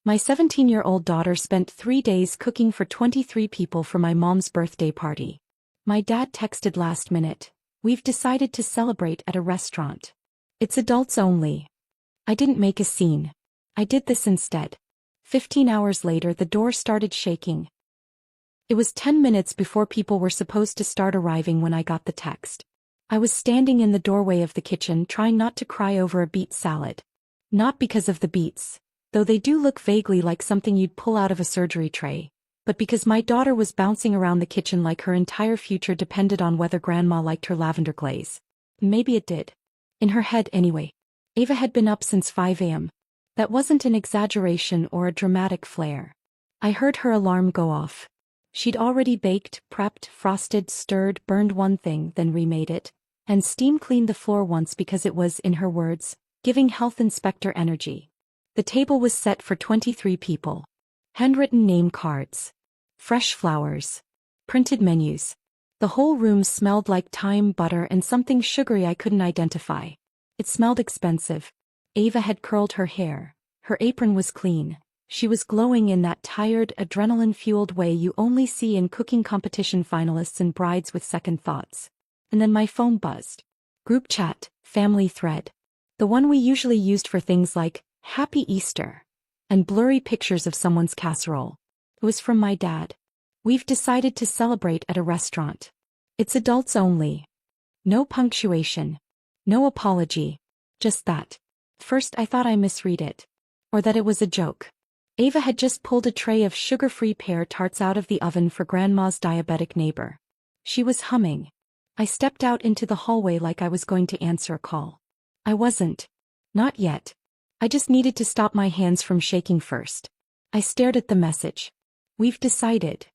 My 17-year-old daughter spent 3 days cooking for 23 people for my mom's birthday party. My dad texted last minute. We've decided to celebrate at a restaurant. It's adults only. I didn't make a scene. I did this instead. 15 hours later, the door started shaking. It was 10 minutes before people were supposed to start arriving when I got the text. I was standing in the doorway of the kitchen trying not to cry over a beet salad. Not because of the beets, though they do look vaguely like something you'd pull out of a surgery tray, but because my daughter was bouncing around the kitchen like her entire future depended on whether Grandma liked her lavender glaze. Maybe it did. In her head anyway. Ava had been up since 5 a.m. That wasn't an exaggeration or a dramatic flair. I heard her alarm go off. She'd already baked, prepped, frosted, stirred, burned one thing, then remade it, and steam cleaned the floor once because it was, in her words, giving health inspector energy. The table was set for 23 people. Handwritten name cards. Fresh flowers. Printed menus. The whole room smelled like thyme, butter, and something sugary I couldn't identify. It smelled expensive. Ava had curled her hair. Her apron was clean. She was glowing in that tired, adrenaline-fueled way you only see in cooking competition finalists and brides with second thoughts. And then my phone buzzed. Group chat, family thread. The one we usually used for things like, Happy Easter, and blurry pictures of someone's casserole. It was from my dad. We've decided to celebrate at a restaurant. It's adults only. No punctuation. No apology. Just that. First I thought I misread it. Or that it was a joke. Ava had just pulled a tray of sugar-free pear tarts out of the oven for Grandma's diabetic neighbor. She was humming. I stepped out into the hallway like I was going to answer a call. I wasn't. Not yet. I just needed to stop my hands from shaking first. I stared at the message. We've decided.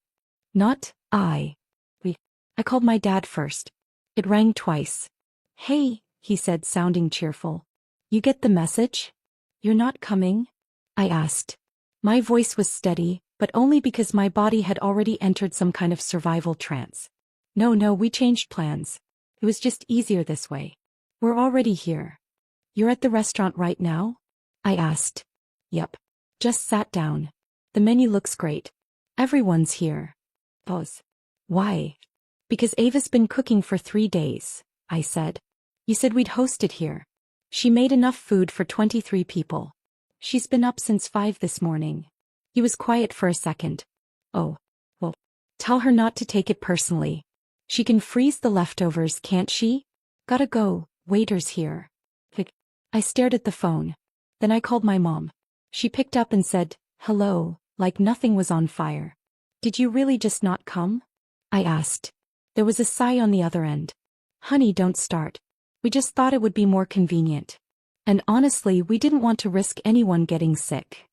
Not, I. We. I called my dad first. It rang twice. Hey, he said, sounding cheerful. You get the message? You're not coming? I asked. My voice was steady, but only because my body had already entered some kind of survival trance. No, we changed plans. It was just easier this way. We're already here. You're at the restaurant right now? I asked. Yep. Just sat down. The menu looks great. Everyone's here. Pause. Why? Because Ava's been cooking for 3 days, I said. You said we'd host it here. She made enough food for 23 people. She's been up since 5 this morning. He was quiet for a second. Oh, well, tell her not to take it personally. She can freeze the leftovers, can't she? Gotta go, waiter's here. I stared at the phone. Then I called my mom. She picked up and said, hello, like nothing was on fire. Did you really just not come? I asked. There was a sigh on the other end. Honey, don't start. We just thought it would be more convenient. And honestly, we didn't want to risk anyone getting sick.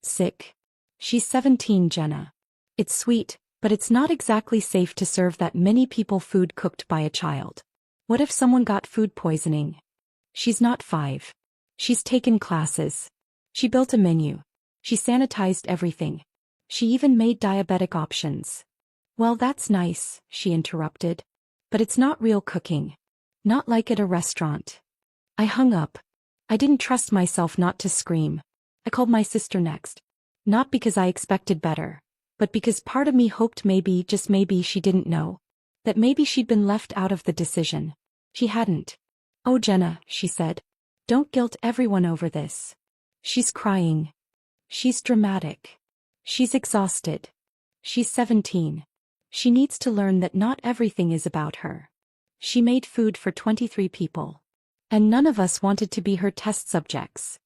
Sick? She's 17, Jenna. It's sweet, but it's not exactly safe to serve that many people food cooked by a child. What if someone got food poisoning? She's not 5. She's taken classes. She built a menu. She sanitized everything. She even made diabetic options. Well, that's nice, she interrupted. But it's not real cooking. Not like at a restaurant. I hung up. I didn't trust myself not to scream. I called my sister next. Not because I expected better, but because part of me hoped maybe, just maybe, she didn't know. That maybe she'd been left out of the decision. She hadn't. Oh, Jenna, she said. Don't guilt everyone over this. She's crying. She's dramatic. She's exhausted. She's 17. She needs to learn that not everything is about her. She made food for 23 people. And none of us wanted to be her test subjects.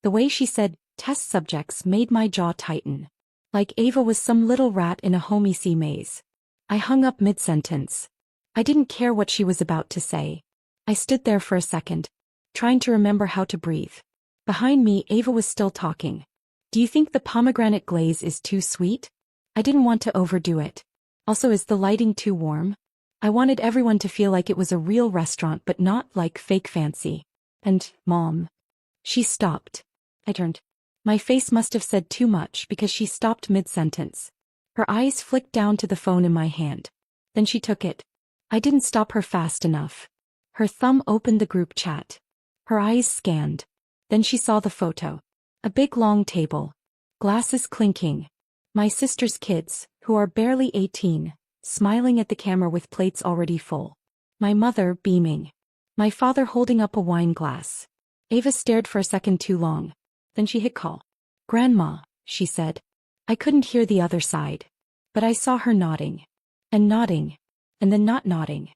The way she said, test subjects, made my jaw tighten. Like Ava was some little rat in a homey maze. I hung up mid-sentence. I didn't care what she was about to say. I stood there for a second, trying to remember how to breathe. Behind me, Ava was still talking. Do you think the pomegranate glaze is too sweet? I didn't want to overdo it. Also, is the lighting too warm? I wanted everyone to feel like it was a real restaurant but not like fake fancy. And, Mom. She stopped. I turned. My face must have said too much because she stopped mid-sentence. Her eyes flicked down to the phone in my hand. Then she took it. I didn't stop her fast enough. Her thumb opened the group chat. Her eyes scanned. Then she saw the photo. A big long table. Glasses clinking. My sister's kids, who are barely 18, smiling at the camera with plates already full. My mother beaming. My father holding up a wine glass. Ava stared for a second too long. Then she hit call. "Grandma," she said. I couldn't hear the other side. But I saw her nodding. And nodding. And then not nodding.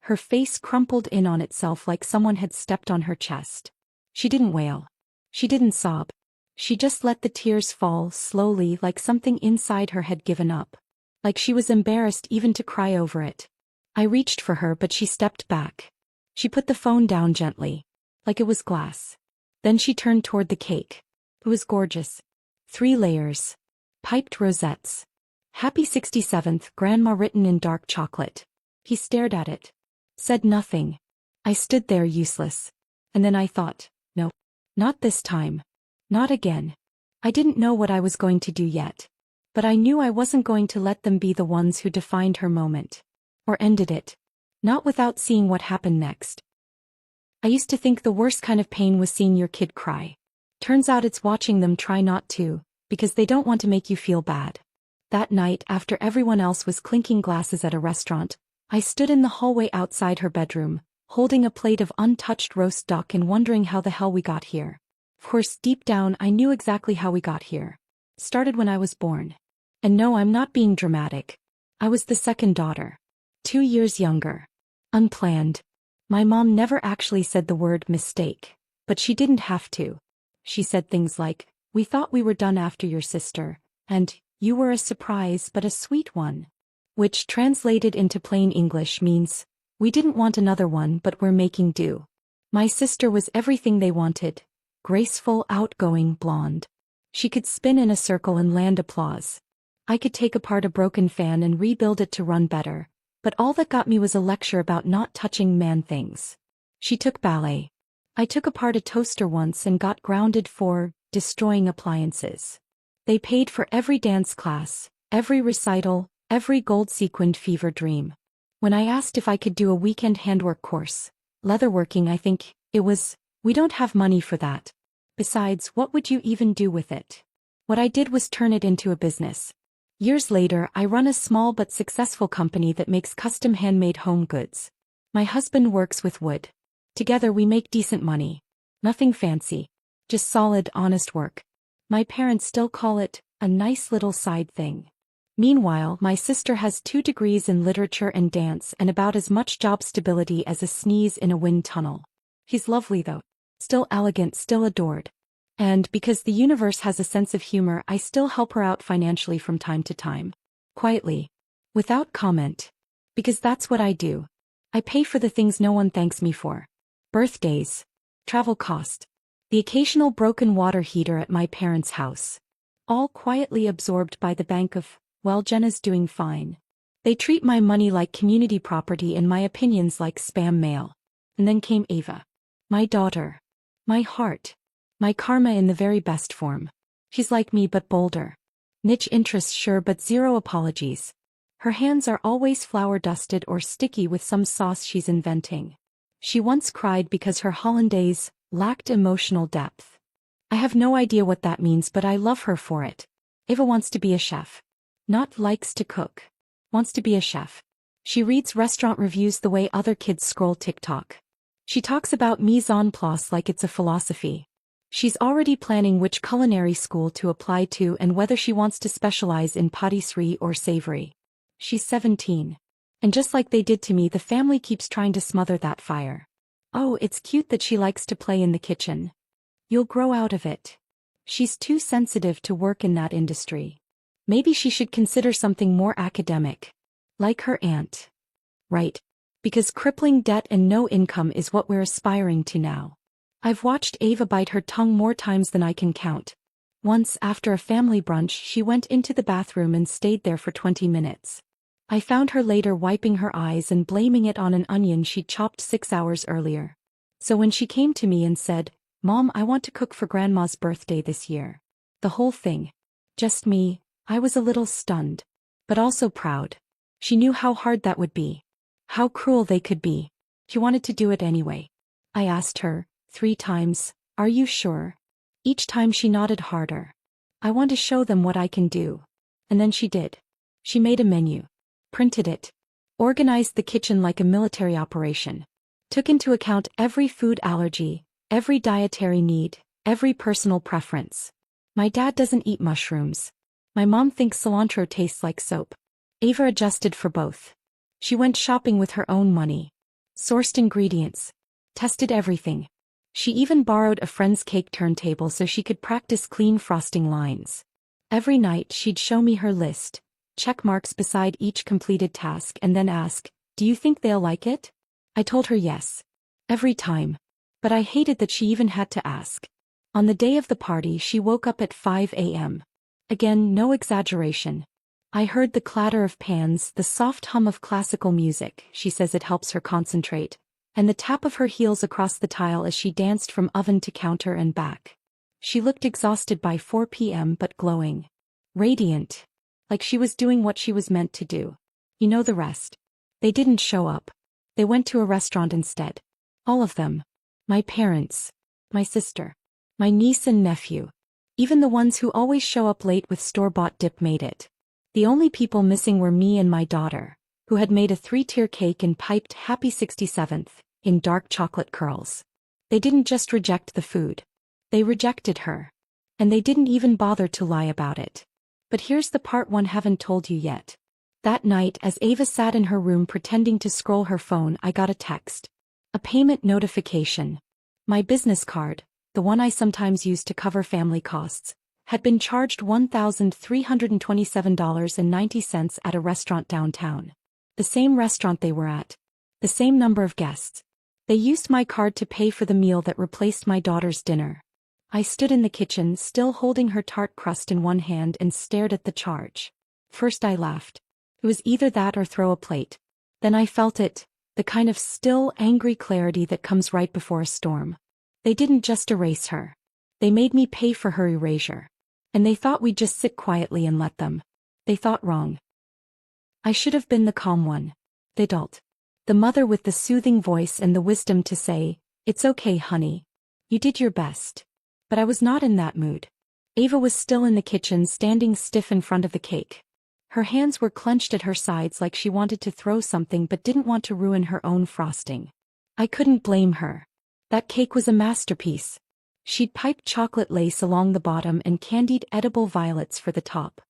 Her face crumpled in on itself like someone had stepped on her chest. She didn't wail. She didn't sob. She just let the tears fall slowly, like something inside her had given up. Like she was embarrassed even to cry over it. I reached for her, but she stepped back. She put the phone down gently. Like it was glass. Then she turned toward the cake. It was gorgeous. 3 layers. Piped rosettes. "Happy 67th, Grandma," written in dark chocolate. He stared at it. Said nothing. I stood there useless. And then I thought, no. Not this time. Not again. I didn't know what I was going to do yet. But I knew I wasn't going to let them be the ones who defined her moment. Or ended it. Not without seeing what happened next. I used to think the worst kind of pain was seeing your kid cry. Turns out it's watching them try not to, because they don't want to make you feel bad. That night, after everyone else was clinking glasses at a restaurant, I stood in the hallway outside her bedroom, holding a plate of untouched roast duck and wondering how the hell we got here. Of course, deep down I knew exactly how we got here. Started when I was born. And no, I'm not being dramatic. I was the second daughter. 2 years younger. Unplanned. My mom never actually said the word mistake, but she didn't have to. She said things like, "We thought we were done after your sister," and "You were a surprise but a sweet one." Which translated into plain English means, "We didn't want another one but we're making do." My sister was everything they wanted. Graceful, outgoing, blonde. She could spin in a circle and land applause. I could take apart a broken fan and rebuild it to run better, but all that got me was a lecture about not touching man things. She took ballet. I took apart a toaster once and got grounded for destroying appliances. They paid for every dance class, every recital, every gold-sequined fever dream. When I asked if I could do a weekend handwork course, leatherworking, I think, it was, "We don't have money for that. Besides, what would you even do with it?" What I did was turn it into a business. Years later, I run a small but successful company that makes custom handmade home goods. My husband works with wood. Together we make decent money. Nothing fancy. Just solid, honest work. My parents still call it a nice little side thing. Meanwhile, my sister has 2 degrees in literature and dance and about as much job stability as a sneeze in a wind tunnel. He's lovely though. Still elegant, still adored. And because the universe has a sense of humor, I still help her out financially from time to time. Quietly. Without comment. Because that's what I do. I pay for the things no one thanks me for. Birthdays. Travel cost. The occasional broken water heater at my parents' house. All quietly absorbed by the bank of, "Well, Jenna's doing fine." They treat my money like community property and my opinions like spam mail. And then came Ava. My daughter. My heart. My karma in the very best form. She's like me but bolder. Niche interests sure, but zero apologies. Her hands are always flour dusted or sticky with some sauce she's inventing. She once cried because her hollandaise lacked emotional depth. I have no idea what that means, but I love her for it. Ava wants to be a chef. Not likes to cook. Wants to be a chef. She reads restaurant reviews the way other kids scroll TikTok. She talks about mise en place like it's a philosophy. She's already planning which culinary school to apply to and whether she wants to specialize in patisserie or savory. She's 17. And just like they did to me, the family keeps trying to smother that fire. Oh, it's cute that she likes to play in the kitchen. You'll grow out of it. She's too sensitive to work in that industry. Maybe she should consider something more academic. Like her aunt. Right. Because crippling debt and no income is what we're aspiring to now. I've watched Ava bite her tongue more times than I can count. Once, after a family brunch, she went into the bathroom and stayed there for 20 minutes. I found her later wiping her eyes and blaming it on an onion she'd chopped 6 hours earlier. So when she came to me and said, "Mom, I want to cook for Grandma's birthday this year." The whole thing. Just me, I was a little stunned. But also proud. She knew how hard that would be. How cruel they could be. She wanted to do it anyway. I asked her, 3 times, "Are you sure?" Each time she nodded harder. I want to show them what I can do. And then she did. She made a menu. Printed it. Organized the kitchen like a military operation. Took into account every food allergy, every dietary need, every personal preference. My dad doesn't eat mushrooms. My mom thinks cilantro tastes like soap. Ava adjusted for both. She went shopping with her own money. Sourced ingredients. Tested everything. She even borrowed a friend's cake turntable so she could practice clean frosting lines. Every night she'd show me her list, check marks beside each completed task, and then ask, "Do you think they'll like it?" I told her yes. Every time. But I hated that she even had to ask. On the day of the party she woke up at 5 a.m. Again, no exaggeration. I heard the clatter of pans, the soft hum of classical music, she says it helps her concentrate, and the tap of her heels across the tile as she danced from oven to counter and back. She looked exhausted by 4 p.m. but glowing. Radiant. Like she was doing what she was meant to do. You know the rest. They didn't show up. They went to a restaurant instead. All of them. My parents. My sister. My niece and nephew. Even the ones who always show up late with store-bought dip made it. The only people missing were me and my daughter, who had made a 3-tier cake and piped Happy 67th, in dark chocolate curls. They didn't just reject the food. They rejected her. And they didn't even bother to lie about it. But here's the part one haven't told you yet. That night, as Ava sat in her room pretending to scroll her phone, I got a text. A payment notification. My business card, the one I sometimes use to cover family costs, had been charged $1,327.90 at a restaurant downtown. The same restaurant they were at. The same number of guests. They used my card to pay for the meal that replaced my daughter's dinner. I stood in the kitchen, still holding her tart crust in one hand, and stared at the charge. First I laughed. It was either that or throw a plate. Then I felt it, the kind of still, angry clarity that comes right before a storm. They didn't just erase her. They made me pay for her erasure. And they thought we'd just sit quietly and let them. They thought wrong. I should have been the calm one. The adult. The mother with the soothing voice and the wisdom to say, "It's okay, honey. You did your best." But I was not in that mood. Ava was still in the kitchen, standing stiff in front of the cake. Her hands were clenched at her sides like she wanted to throw something but didn't want to ruin her own frosting. I couldn't blame her. That cake was a masterpiece. She'd piped chocolate lace along the bottom and candied edible violets for the top.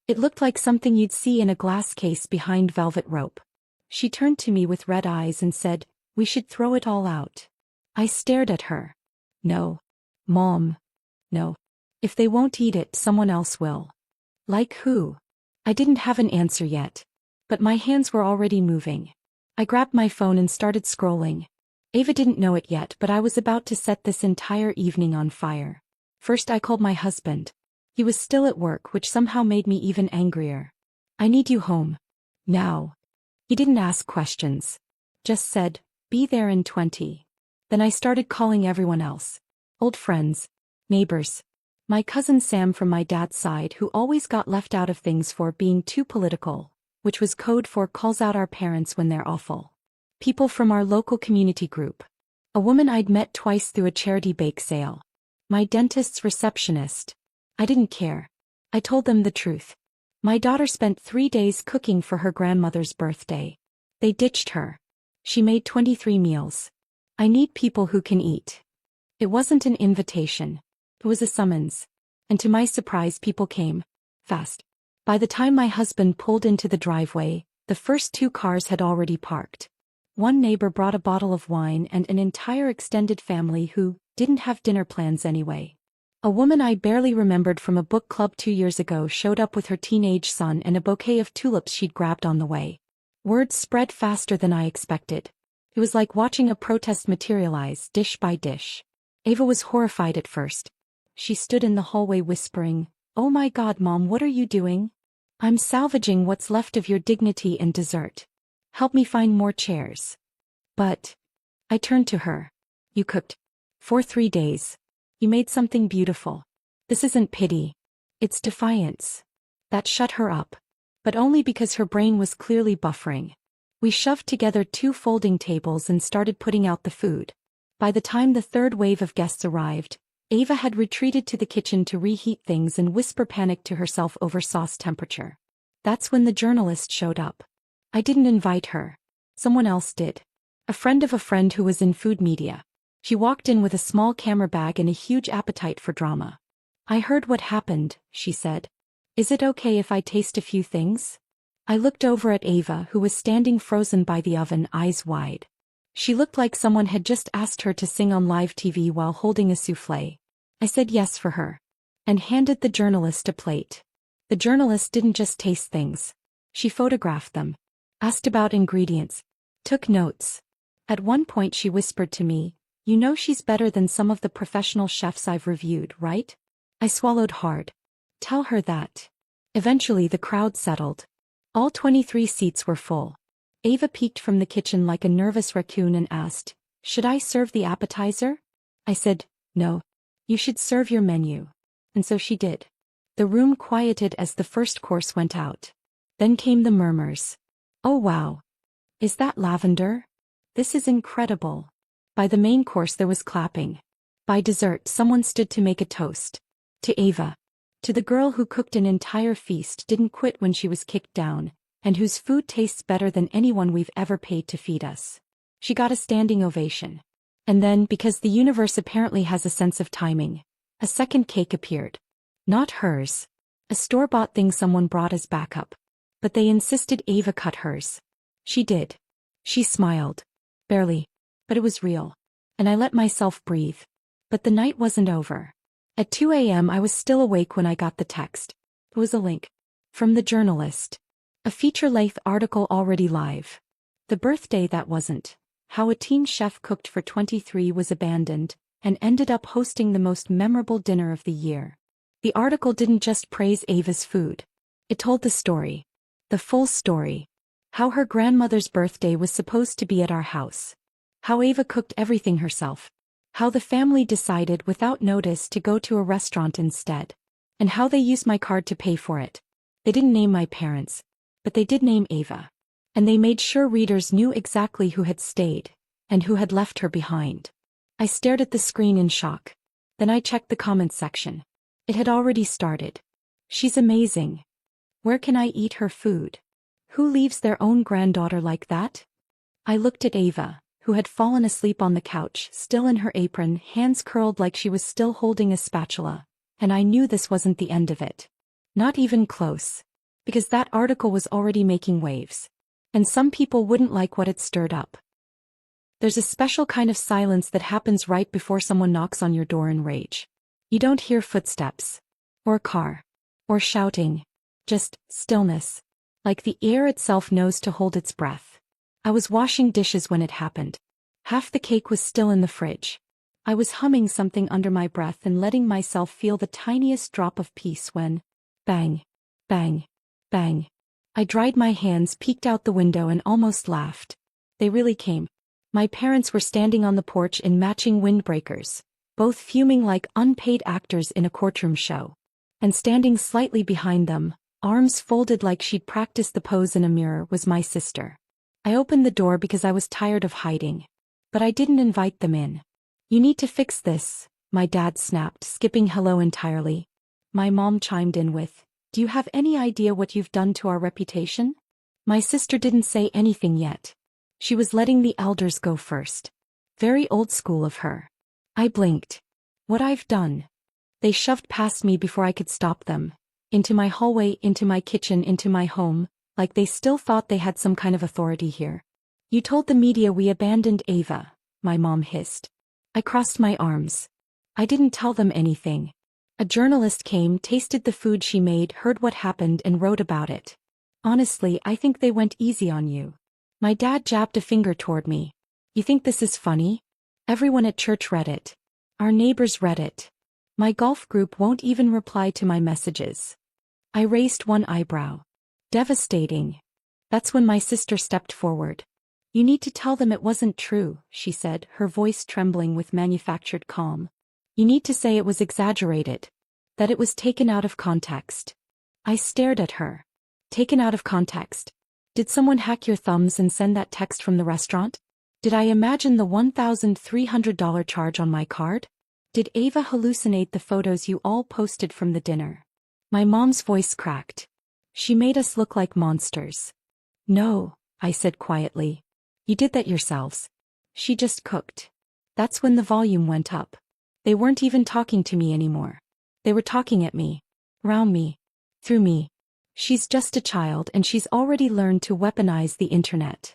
It looked like something you'd see in a glass case behind velvet rope. She turned to me with red eyes and said, "We should throw it all out." I stared at her. "No. Mom. No. If they won't eat it, someone else will." Like who? I didn't have an answer yet. But my hands were already moving. I grabbed my phone and started scrolling. Ava didn't know it yet, but I was about to set this entire evening on fire. First I called my husband. He was still at work, which somehow made me even angrier. "I need you home. Now." He didn't ask questions. Just said, "Be there in 20. Then I started calling everyone else. Old friends. Neighbors. My cousin Sam from my dad's side, who always got left out of things for being too political, which was code for calls out our parents when they're awful. People from our local community group. A woman I'd met twice through a charity bake sale. My dentist's receptionist. I didn't care. I told them the truth. My daughter spent 3 days cooking for her grandmother's birthday. They ditched her. She made 23 meals. I need people who can eat. It wasn't an invitation. It was a summons. And to my surprise, people came. Fast. By the time my husband pulled into the driveway, the first 2 cars had already parked. One neighbor brought a bottle of wine and an entire extended family who didn't have dinner plans anyway. A woman I barely remembered from a book club 2 years ago showed up with her teenage son and a bouquet of tulips she'd grabbed on the way. Word spread faster than I expected. It was like watching a protest materialize, dish by dish. Ava was horrified at first. She stood in the hallway whispering, "Oh my God, Mom, what are you doing?" "I'm salvaging what's left of your dignity and dessert. Help me find more chairs." "But..." I turned to her. "You cooked for 3 days. You made something beautiful. This isn't pity. It's defiance." That shut her up. But only because her brain was clearly buffering. We shoved together 2 folding tables and started putting out the food. By the time the third wave of guests arrived, Ava had retreated to the kitchen to reheat things and whisper panic to herself over sauce temperature. That's when the journalist showed up. I didn't invite her. Someone else did. A friend of a friend who was in food media. She walked in with a small camera bag and a huge appetite for drama. I heard what happened, she said. Is it okay if I taste a few things? I looked over at Ava, who was standing frozen by the oven, eyes wide. She looked like someone had just asked her to sing on live TV while holding a soufflé. I said yes for her. And handed the journalist a plate. The journalist didn't just taste things. She photographed them. Asked about ingredients. Took notes. At one point she whispered to me, "You know she's better than some of the professional chefs I've reviewed, right?" I swallowed hard. Tell her that. Eventually the crowd settled. All 23 seats were full. Ava peeked from the kitchen like a nervous raccoon and asked, "Should I serve the appetizer?" I said, "No. You should serve your menu." And so she did. The room quieted as the first course went out. Then came the murmurs. "Oh wow. Is that lavender? This is incredible." By the main course there was clapping. By dessert someone stood to make a toast. To Ava. To the girl who cooked an entire feast, didn't quit when she was kicked down, and whose food tastes better than anyone we've ever paid to feed us. She got a standing ovation. And then, because the universe apparently has a sense of timing, a second cake appeared. Not hers. A store-bought thing someone brought as backup. But they insisted Ava cut hers. She did. She smiled. Barely. But it was real. And I let myself breathe. But the night wasn't over. At 2 a.m. I was still awake when I got the text. It was a link. From the journalist. A feature-length article already live. The birthday that wasn't. How a teen chef cooked for 23 was abandoned, and ended up hosting the most memorable dinner of the year. The article didn't just praise Ava's food. It told the story. The full story. How her grandmother's birthday was supposed to be at our house. How Ava cooked everything herself. How the family decided without notice to go to a restaurant instead. And how they used my card to pay for it. They didn't name my parents. But they did name Ava. And they made sure readers knew exactly who had stayed, and who had left her behind. I stared at the screen in shock. Then I checked the comments section. It had already started. "She's amazing. Where can I eat her food? Who leaves their own granddaughter like that?" I looked at Ava, who had fallen asleep on the couch, still in her apron, hands curled like she was still holding a spatula, and I knew this wasn't the end of it. Not even close. Because that article was already making waves. And some people wouldn't like what it stirred up. There's a special kind of silence that happens right before someone knocks on your door in rage. You don't hear footsteps. Or a car. Or shouting. Just stillness. Like the air itself knows to hold its breath. I was washing dishes when it happened. Half the cake was still in the fridge. I was humming something under my breath and letting myself feel the tiniest drop of peace when, bang, bang, bang. I dried my hands, peeked out the window and almost laughed. They really came. My parents were standing on the porch in matching windbreakers, both fuming like unpaid actors in a courtroom show. And standing slightly behind them, arms folded like she'd practiced the pose in a mirror, was my sister. I opened the door because I was tired of hiding. But I didn't invite them in. "You need to fix this," my dad snapped, skipping hello entirely. My mom chimed in with, "Do you have any idea what you've done to our reputation?" My sister didn't say anything yet. She was letting the elders go first. Very old school of her. I blinked. What I've done? They shoved past me before I could stop them. Into my hallway, into my kitchen, into my home. Like they still thought they had some kind of authority here. "You told the media we abandoned Ava," my mom hissed. I crossed my arms. I didn't tell them anything. A journalist came, tasted the food she made, heard what happened and wrote about it. Honestly, I think they went easy on you. My dad jabbed a finger toward me. "You think this is funny?" Everyone at church read it. Our neighbors read it. My golf group won't even reply to my messages. I raised one eyebrow. Devastating. That's when my sister stepped forward. "You need to tell them it wasn't true," she said, her voice trembling with manufactured calm. "You need to say it was exaggerated. That it was taken out of context." I stared at her. Taken out of context. Did someone hack your thumbs and send that text from the restaurant? Did I imagine the $1,300 charge on my card? Did Ava hallucinate the photos you all posted from the dinner? My mom's voice cracked. She made us look like monsters. No, I said quietly. You did that yourselves. She just cooked. That's when the volume went up. They weren't even talking to me anymore. They were talking at me. Around me. Through me. She's just a child and she's already learned to weaponize the internet.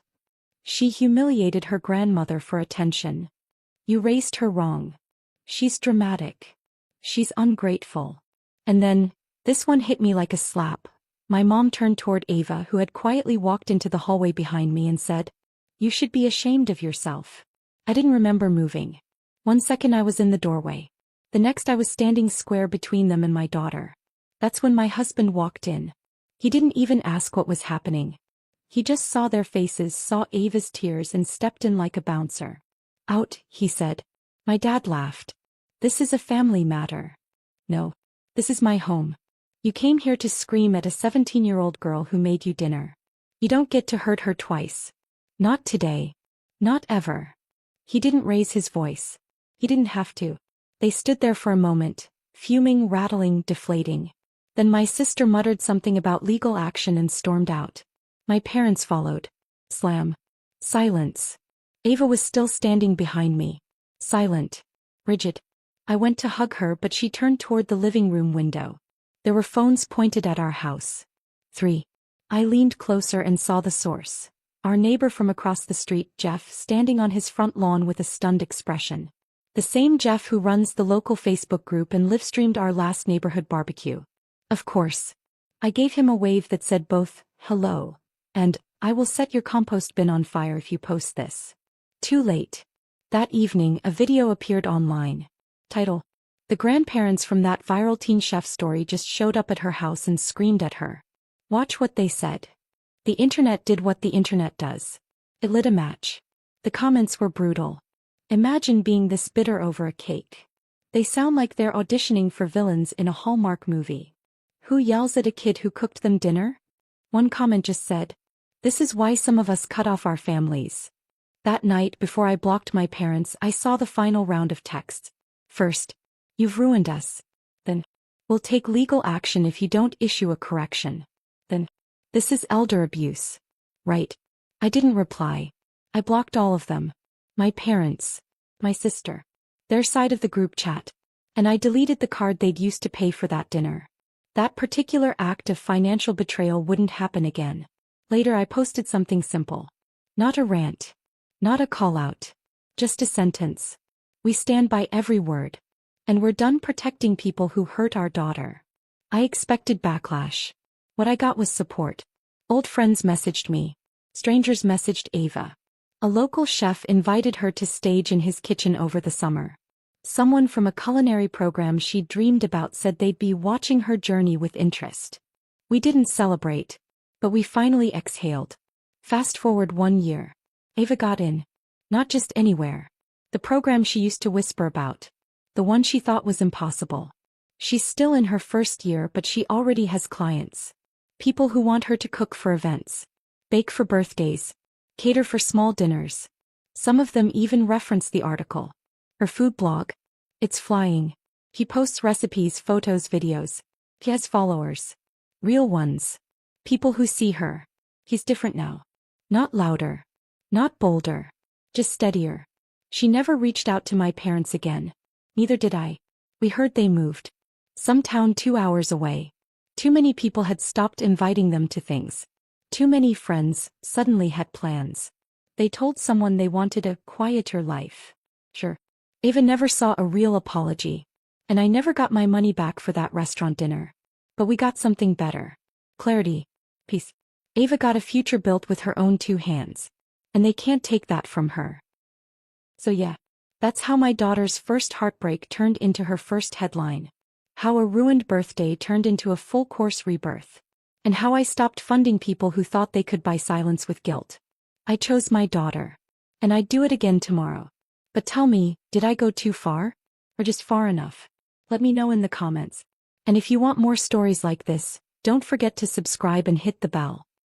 She humiliated her grandmother for attention. You raised her wrong. She's dramatic. She's ungrateful. And then, this one hit me like a slap. My mom turned toward Ava, who had quietly walked into the hallway behind me, and said, "You should be ashamed of yourself." I didn't remember moving. 1 second I was in the doorway. The next I was standing square between them and my daughter. That's when my husband walked in. He didn't even ask what was happening. He just saw their faces, saw Ava's tears, and stepped in like a bouncer. "Out," he said. My dad laughed. "This is a family matter." "No. This is my home. You came here to scream at a 17-year-old girl who made you dinner. You don't get to hurt her twice. Not today. Not ever." He didn't raise his voice. He didn't have to. They stood there for a moment, fuming, rattling, deflating. Then my sister muttered something about legal action and stormed out. My parents followed. Slam. Silence. Ava was still standing behind me. Silent. Rigid. I went to hug her, but she turned toward the living room window. There were phones pointed at our house. 3. I leaned closer and saw the source. Our neighbor from across the street, Jeff, standing on his front lawn with a stunned expression. The same Jeff who runs the local Facebook group and live-streamed our last neighborhood barbecue. Of course. I gave him a wave that said both, "Hello," and, "I will set your compost bin on fire if you post this." Too late. That evening, a video appeared online. Title: The grandparents from that viral Teen Chef story just showed up at her house and screamed at her. Watch what they said. The internet did what the internet does. It lit a match. The comments were brutal. Imagine being this bitter over a cake. They sound like they're auditioning for villains in a Hallmark movie. Who yells at a kid who cooked them dinner? One comment just said, "This is why some of us cut off our families." That night, before I blocked my parents, I saw the final round of texts. First, "You've ruined us." Then, "We'll take legal action if you don't issue a correction." Then, "This is elder abuse." Right. I didn't reply. I blocked all of them. My parents. My sister. Their side of the group chat. And I deleted the card they'd used to pay for that dinner. That particular act of financial betrayal wouldn't happen again. Later I posted something simple. Not a rant. Not a call-out. Just a sentence. We stand by every word. And we're done protecting people who hurt our daughter. I expected backlash. What I got was support. Old friends messaged me. Strangers messaged Ava. A local chef invited her to stage in his kitchen over the summer. Someone from a culinary program she dreamed about said they'd be watching her journey with interest. We didn't celebrate. But we finally exhaled. Fast forward 1 year. Ava got in. Not just anywhere. The program she used to whisper about. The one she thought was impossible. She's still in her first year, but she already has clients. People who want her to cook for events. Bake for birthdays. Cater for small dinners. Some of them even reference the article. Her food blog. It's flying. He posts recipes, photos, videos. He has followers. Real ones. People who see her. He's different now. Not louder. Not bolder. Just steadier. She never reached out to my parents again. Neither did I. We heard they moved. Some town 2 hours away. Too many people had stopped inviting them to things. Too many friends suddenly had plans. They told someone they wanted a quieter life. Sure. Ava never saw a real apology. And I never got my money back for that restaurant dinner. But we got something better. Clarity. Peace. Ava got a future built with her own 2 hands. And they can't take that from her. So yeah. That's how my daughter's first heartbreak turned into her first headline. How a ruined birthday turned into a full-course rebirth. And how I stopped funding people who thought they could buy silence with guilt. I chose my daughter. And I'd do it again tomorrow. But tell me, did I go too far? Or just far enough? Let me know in the comments. And if you want more stories like this, don't forget to subscribe and hit the bell.